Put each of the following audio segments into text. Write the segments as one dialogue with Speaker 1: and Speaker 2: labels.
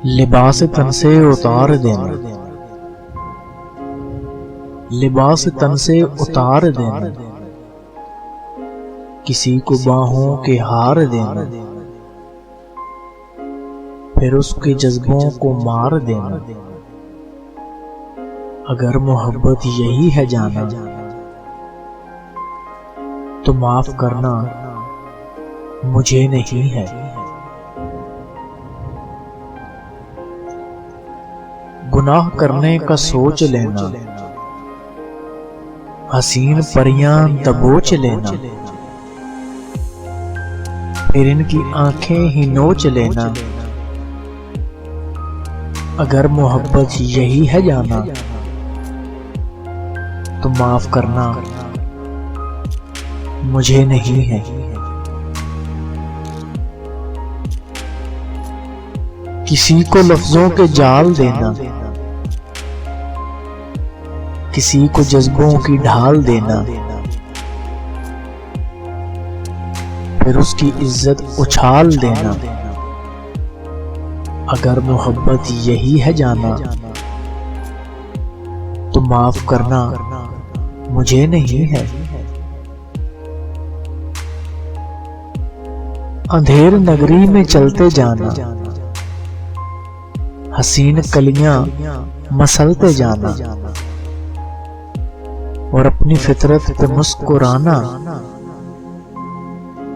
Speaker 1: लिबास तन से उतार देना, लिबास तन से उतार देना, किसी को बाहों के हार देना, फिर उसके जज्बों को मार देना। अगर मोहब्बत यही है जाना, तो माफ करना मुझे नहीं है। गुनाह करने का सोच लेना, हसीन परियां दबोच लेना, फिर इनकी आंखें ही नोच लेना। अगर मोहब्बत यही है जाना, तो माफ करना मुझे नहीं है। किसी को लफ्जों के जाल देना, किसी को जज्बों की ढाल देना, फिर उसकी इज्जत उछाल देना। अगर मोहब्बत यही है जाना, तो माफ करना मुझे नहीं है। अंधेर नगरी में चलते जाना, हसीन कलियां मसलते जाना, और अपनी फितरत पे मुस्कुराना।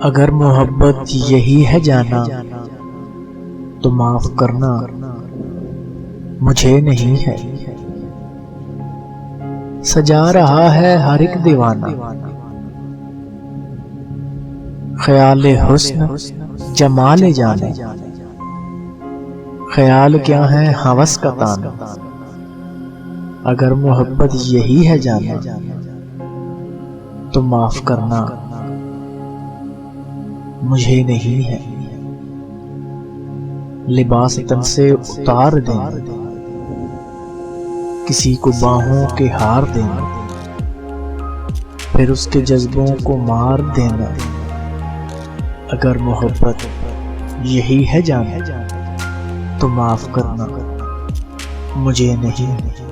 Speaker 1: अगर मोहब्बत यही है जाना, तो माफ करना मुझे नहीं है। सजा रहा है हर एक दीवाना, ख्याले हुस्न जमाले जाने, ख्याल क्या है हवस का ताना। अगर मोहब्बत यही है जाना, तो माफ करना मुझे नहीं है। लिबास तन से उतार देना, किसी को बाहों के हार देना, फिर उसके जज्बों को मार देना। अगर मोहब्बत यही है जाना, तो माफ करना मुझे नहीं है।